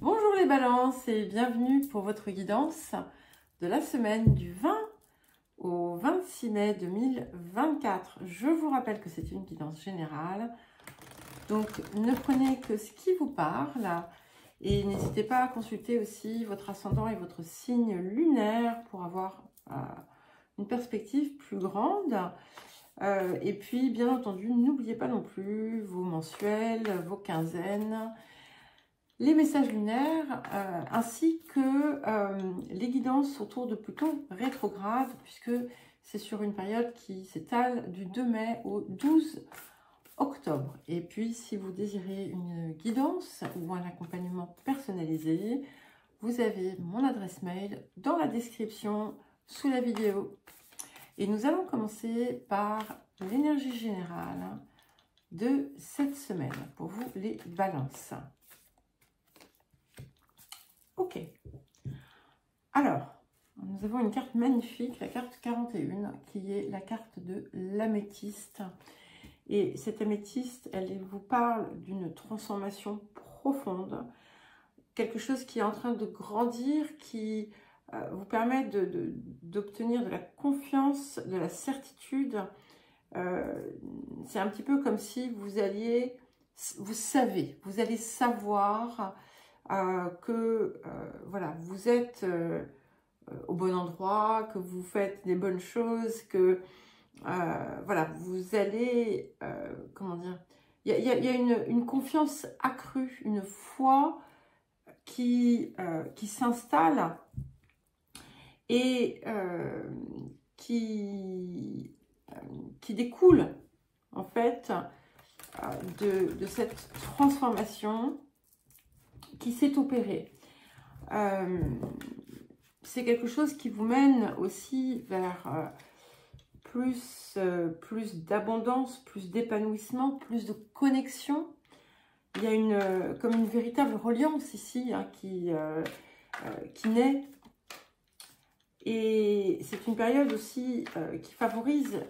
Bonjour les balances et bienvenue pour votre guidance de la semaine du 20 au 26 mai 2024. Je vous rappelle que c'est une guidance générale, donc ne prenez que ce qui vous parle et n'hésitez pas à consulter aussi votre ascendant et votre signe lunaire pour avoir une perspective plus grande. Et puis bien entendu, n'oubliez pas non plus vos mensuels, vos quinzaines, les messages lunaires, ainsi que les guidances autour de Pluton rétrograde, puisque c'est sur une période qui s'étale du 2 mai au 12 octobre. Et puis, si vous désirez une guidance ou un accompagnement personnalisé, vous avez mon adresse mail dans la description sous la vidéo. Et nous allons commencer par l'énergie générale de cette semaine, pour vous les balances. Ok, alors, nous avons une carte magnifique, la carte 41, qui est la carte de l'améthyste. Et cette améthyste, elle vous parle d'une transformation profonde, quelque chose qui est en train de grandir, qui vous permet d'obtenir de la confiance, de la certitude. C'est un petit peu comme si vous allez savoir que voilà, vous êtes au bon endroit, que vous faites des bonnes choses, que voilà, vous allez, comment dire, il y a une confiance accrue, une foi qui s'installe et qui découle en fait de cette transformation qui s'est opérée. C'est quelque chose qui vous mène aussi vers plus d'abondance, plus d'épanouissement, plus de connexion. Il y a comme une véritable reliance ici qui naît. Et c'est une période aussi qui favorise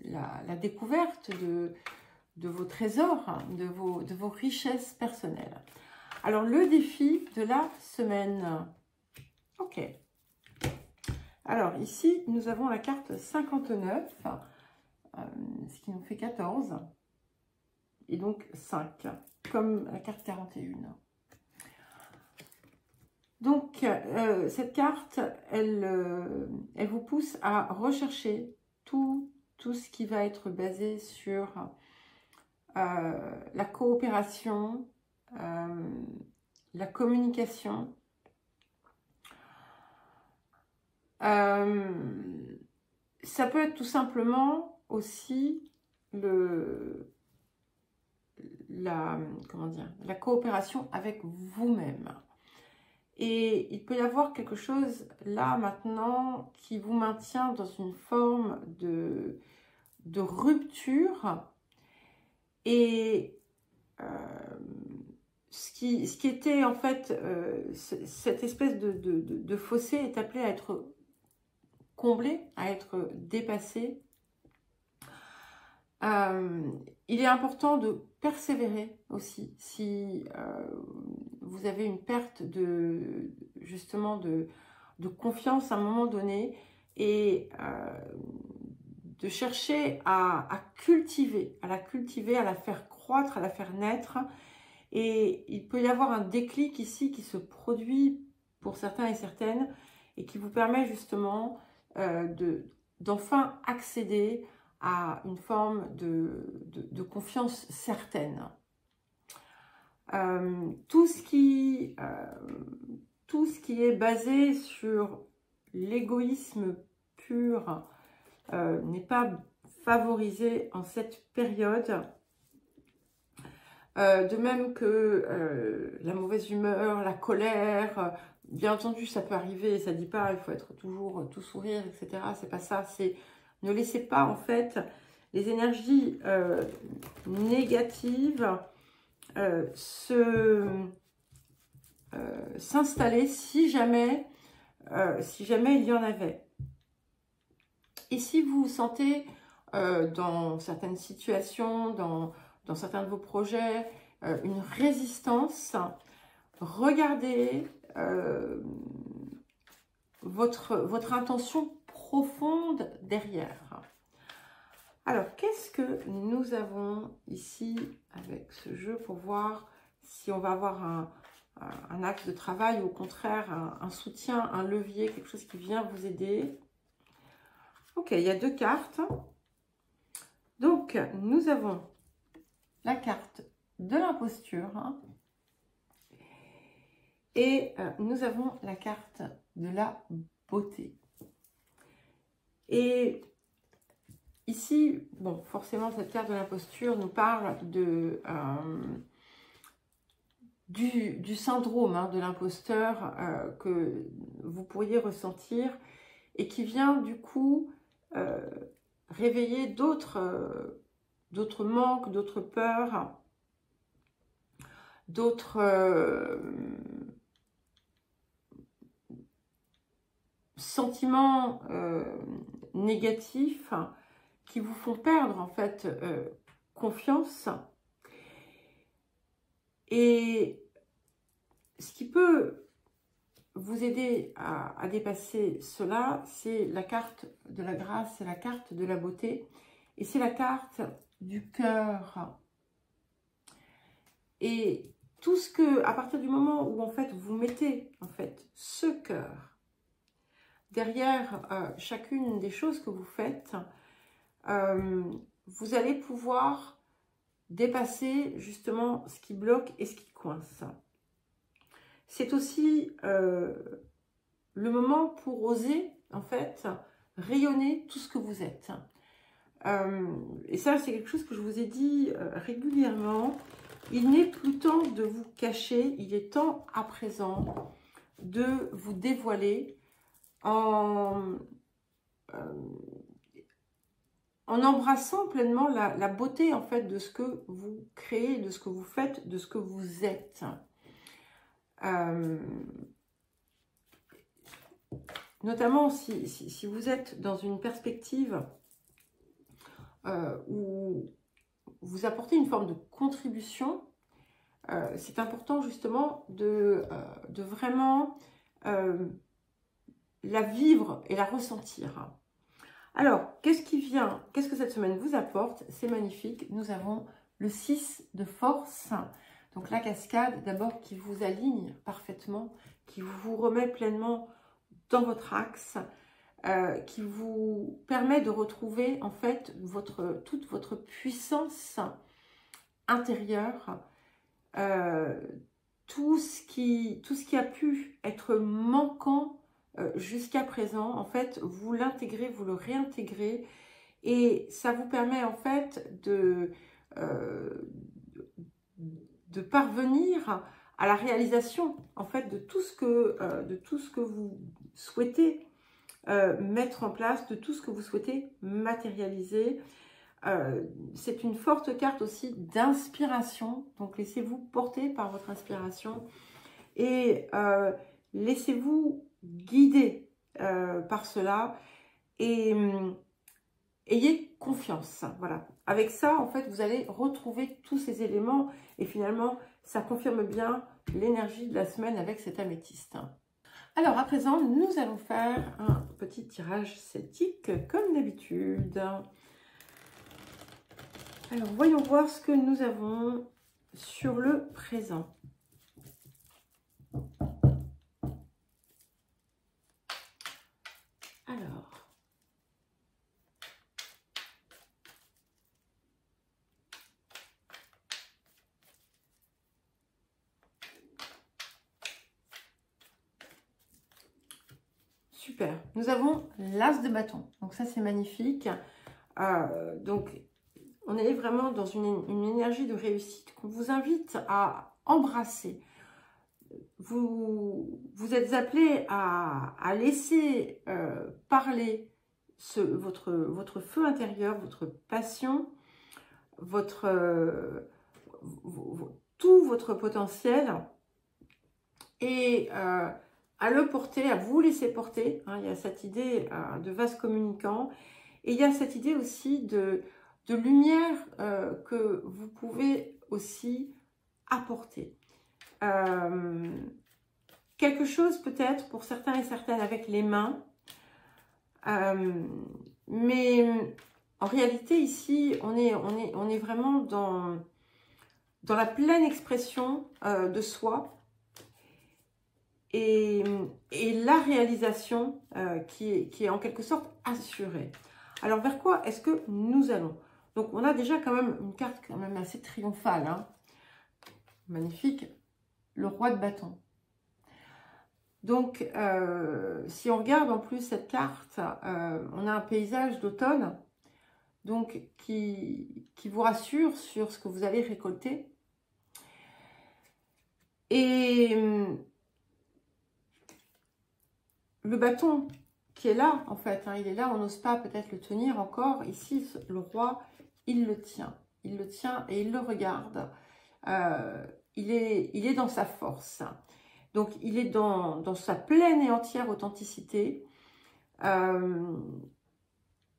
la découverte de vos trésors, de vos richesses personnelles. Alors, le défi de la semaine. Ok. Alors, ici, nous avons la carte 59, ce qui nous fait 14. Et donc 5, comme la carte 41. Donc, cette carte, elle vous pousse à rechercher tout ce qui va être basé sur la coopération, la communication. Ça peut être tout simplement aussi la coopération avec vous-même. Et il peut y avoir quelque chose là maintenant qui vous maintient dans une forme de rupture. Et ce qui était en fait, cette espèce de fossé est appelé à être comblé, à être dépassé. Il est important de persévérer aussi si vous avez une perte justement de confiance à un moment donné et de chercher à la cultiver, à la faire croître, à la faire naître. Et il peut y avoir un déclic ici qui se produit pour certains et certaines et qui vous permet justement d'enfin accéder à une forme de confiance certaine. Tout ce qui est basé sur l'égoïsme pur n'est pas favorisé en cette période. De même que la mauvaise humeur, la colère, bien entendu ça peut arriver, ça ne dit pas il faut être toujours tout sourire, etc. C'est pas ça, c'est ne laissez pas en fait les énergies négatives s'installer si jamais il y en avait. Et si vous vous sentez dans certaines situations, dans certains de vos projets, une résistance, regardez votre intention profonde derrière. Alors, qu'est-ce que nous avons ici avec ce jeu pour voir si on va avoir un axe de travail ou au contraire un soutien, un levier, quelque chose qui vient vous aider. Ok, il y a 2 cartes. Donc, nous avons la carte de l'imposture et nous avons la carte de la beauté. Et ici, bon, forcément, cette carte de l'imposture nous parle du syndrome de l'imposteur que vous pourriez ressentir et qui vient du coup réveiller d'autres manques, d'autres peurs, d'autres sentiments négatifs qui vous font perdre en fait confiance. Et ce qui peut vous aider à dépasser cela, c'est la carte de la grâce, c'est la carte de la beauté et c'est la carte du cœur. Et tout ce que, à partir du moment où en fait vous mettez en fait ce cœur derrière chacune des choses que vous faites, vous allez pouvoir dépasser justement ce qui bloque et ce qui coince. C'est aussi le moment pour oser en fait rayonner tout ce que vous êtes. Et ça, c'est quelque chose que je vous ai dit régulièrement. Il n'est plus temps de vous cacher, il est temps à présent de vous dévoiler en embrassant pleinement la beauté en fait de ce que vous créez, de ce que vous faites, de ce que vous êtes. Notamment si vous êtes dans une perspective où vous apportez une forme de contribution, c'est important justement de vraiment la vivre et la ressentir. Alors, qu'est-ce qui vient? Qu'est-ce que cette semaine vous apporte? C'est magnifique. Nous avons le 6 de force. Donc, la cascade, d'abord, qui vous aligne parfaitement, qui vous remet pleinement dans votre axe, qui vous permet de retrouver, en fait, toute votre puissance intérieure, tout ce qui a pu être manquant jusqu'à présent, en fait, vous l'intégrez, vous le réintégrez et ça vous permet en fait de parvenir à la réalisation en fait de tout ce que vous souhaitez mettre en place, de tout ce que vous souhaitez matérialiser. C'est une forte carte aussi d'inspiration, donc laissez-vous porter par votre inspiration et laissez-vous guider par cela et ayez confiance. Voilà. Avec ça, en fait, vous allez retrouver tous ces éléments et finalement, ça confirme bien l'énergie de la semaine avec cet améthyste. Alors, à présent, nous allons faire un petit tirage celtique comme d'habitude. Alors, voyons voir ce que nous avons sur le présent. Alors, super. Nous avons l'as de bâton. Donc ça, c'est magnifique. Donc, on est vraiment dans une énergie de réussite qu'on vous invite à embrasser. Vous êtes appelé à laisser parler votre feu intérieur, votre passion, tout votre potentiel et à le porter, à vous laisser porter. Hein, il y a cette idée de vase communicant et il y a cette idée aussi de lumière que vous pouvez aussi apporter. quelque chose peut-être pour certains et certaines avec les mains. Mais en réalité, ici, on est vraiment dans la pleine expression de soi et la réalisation qui est en quelque sorte assurée. Alors, vers quoi est-ce que nous allons? Donc, on a déjà quand même une carte quand même assez triomphale, hein. Magnifique. Le roi de bâton. Donc, si on regarde en plus cette carte, on a un paysage d'automne, donc qui vous rassure sur ce que vous allez récolter. Et le bâton qui est là, en fait, hein, il est là, on n'ose pas peut-être le tenir encore. Ici, le roi, il le tient et il le regarde. Il est dans sa force. Donc, il est dans sa pleine et entière authenticité.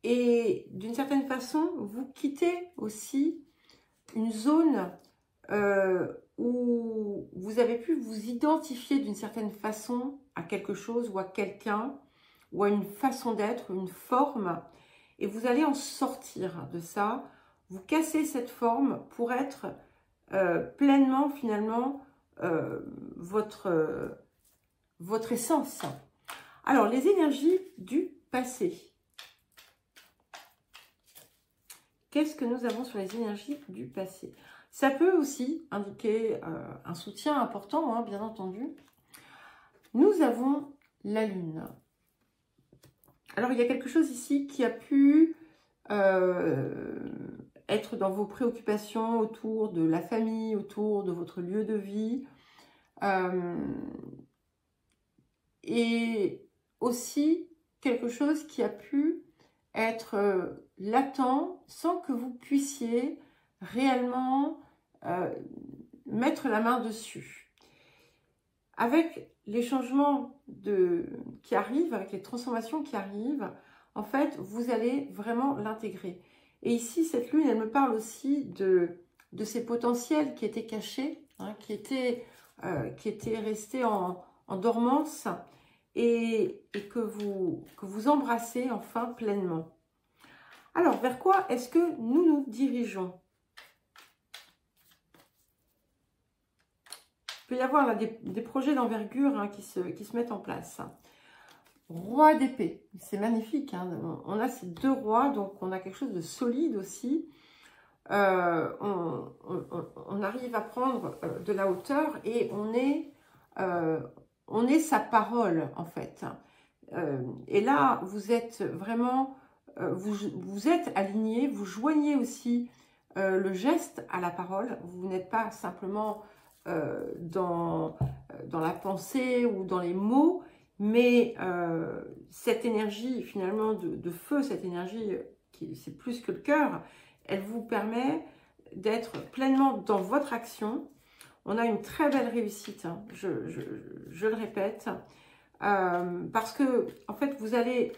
Et d'une certaine façon, vous quittez aussi une zone où vous avez pu vous identifier d'une certaine façon à quelque chose ou à quelqu'un, ou à une façon d'être, une forme. Et vous allez en sortir de ça. Vous cassez cette forme pour être pleinement, finalement, votre essence. Alors, les énergies du passé. Qu'est-ce que nous avons sur les énergies du passé? Ça peut aussi indiquer un soutien important, hein, bien entendu. Nous avons la Lune. Alors, il y a quelque chose ici qui a pu être dans vos préoccupations autour de la famille, autour de votre lieu de vie. Et aussi quelque chose qui a pu être latent sans que vous puissiez réellement mettre la main dessus. Avec les changements qui arrivent, avec les transformations qui arrivent, en fait, vous allez vraiment l'intégrer. Et ici, cette lune, elle me parle aussi de ces potentiels qui étaient cachés, hein, qui étaient restés en dormance et que vous embrassez enfin pleinement. Alors, vers quoi est-ce que nous nous dirigeons? Il peut y avoir là des projets d'envergure, hein, qui se mettent en place. Roi d'épée, c'est magnifique, hein. On a ces deux rois, donc on a quelque chose de solide aussi. On arrive à prendre de la hauteur et on est sa parole, en fait. Et là, vous êtes vraiment, vous êtes aligné, vous joignez aussi le geste à la parole. Vous n'êtes pas simplement dans la pensée ou dans les mots, mais cette énergie finalement de feu, cette énergie c'est plus que le cœur, elle vous permet d'être pleinement dans votre action. On a une très belle réussite, hein, je le répète, parce que en fait vous allez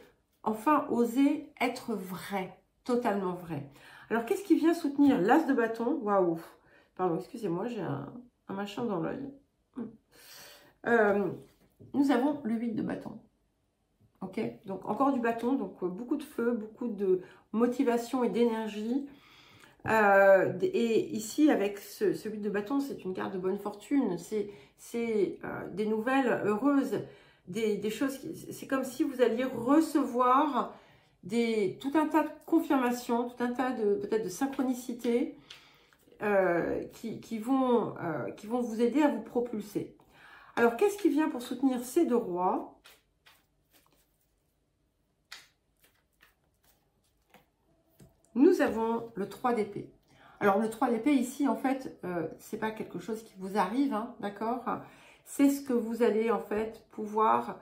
enfin oser être vrai, totalement vrai. Alors qu'est-ce qui vient soutenir l'as de bâton? Waouh, pardon, excusez-moi, j'ai un machin dans l'œil. Nous avons le 8 de bâton. Ok, donc encore du bâton, donc beaucoup de feu, beaucoup de motivation et d'énergie. Et ici, avec ce 8 de bâton, c'est une carte de bonne fortune. C'est des nouvelles heureuses, des choses. C'est comme si vous alliez recevoir tout un tas de confirmations, tout un tas peut-être de synchronicités qui vont vous aider à vous propulser. Alors, qu'est-ce qui vient pour soutenir ces deux rois? Nous avons le 3 d'épée. Alors, le 3 d'épée, ici, en fait, c'est pas quelque chose qui vous arrive, hein, d'accord? C'est ce que vous allez, en fait, pouvoir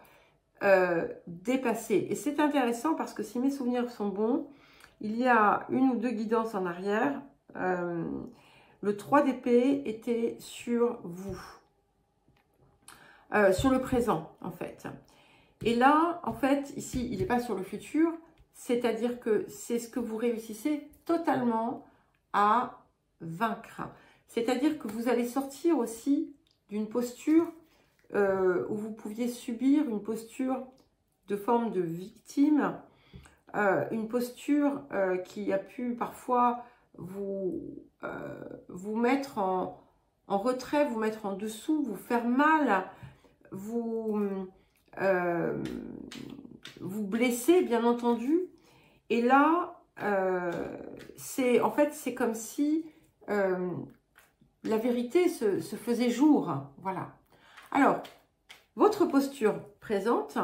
dépasser. Et c'est intéressant parce que si mes souvenirs sont bons, il y a une ou deux guidances en arrière. Le 3 d'épée était sur vous. Sur le présent, en fait. Et là, en fait, ici, il n'est pas sur le futur, c'est-à-dire que c'est ce que vous réussissez totalement à vaincre. C'est-à-dire que vous allez sortir aussi d'une posture où vous pouviez subir une posture de forme de victime, une posture qui a pu parfois vous mettre en retrait, vous mettre en dessous, vous faire mal, vous blesser, bien entendu. Et là, en fait, c'est comme si la vérité se faisait jour. Voilà. Alors, votre posture présente,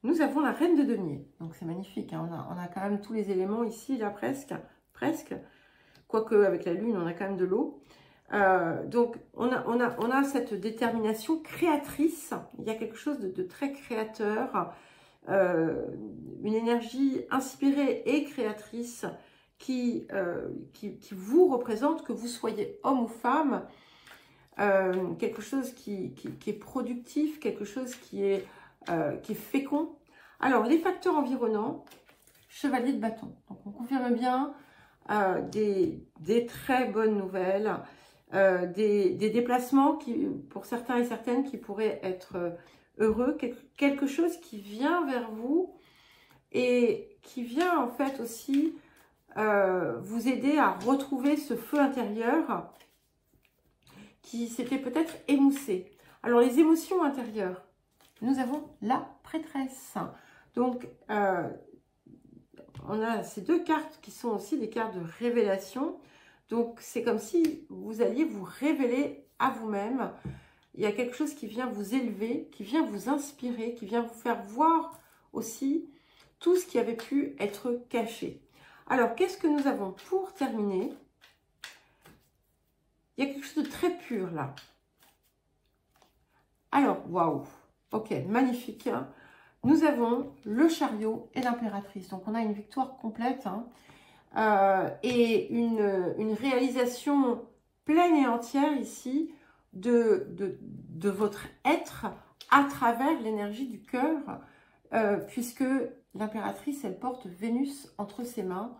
nous avons la reine de denier. Donc, c'est magnifique. Hein. On a quand même tous les éléments ici, là, presque. Quoique, avec la lune, on a quand même de l'eau. Donc, on a cette détermination créatrice. Il y a quelque chose de très créateur. Une énergie inspirée et créatrice qui vous représente, que vous soyez homme ou femme. Quelque chose qui est productif, quelque chose qui est fécond. Alors, les facteurs environnants, chevalier de bâton. Donc, on confirme bien des très bonnes nouvelles, des déplacements qui, pour certains et certaines, qui pourraient être heureux, quelque chose qui vient vers vous et qui vient en fait aussi vous aider à retrouver ce feu intérieur qui s'était peut-être émoussé. Alors, les émotions intérieures, nous avons la prêtresse. Donc, on a ces deux cartes qui sont aussi des cartes de révélation. Donc, c'est comme si vous alliez vous révéler à vous-même. Il y a quelque chose qui vient vous élever, qui vient vous inspirer, qui vient vous faire voir aussi tout ce qui avait pu être caché. Alors, qu'est-ce que nous avons pour terminer? Il y a quelque chose de très pur là. Alors, waouh, ok, magnifique. Hein. Nous avons le chariot et l'impératrice. Donc, on a une victoire complète et une réalisation pleine et entière ici de votre être à travers l'énergie du cœur, puisque l'impératrice, elle porte Vénus entre ses mains.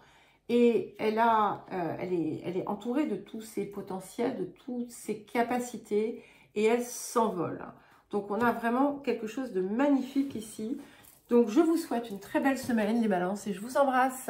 Et elle est entourée de tous ses potentiels, de toutes ses capacités, et elle s'envole. Donc, on a vraiment quelque chose de magnifique ici. Donc, je vous souhaite une très belle semaine, les balances, et je vous embrasse.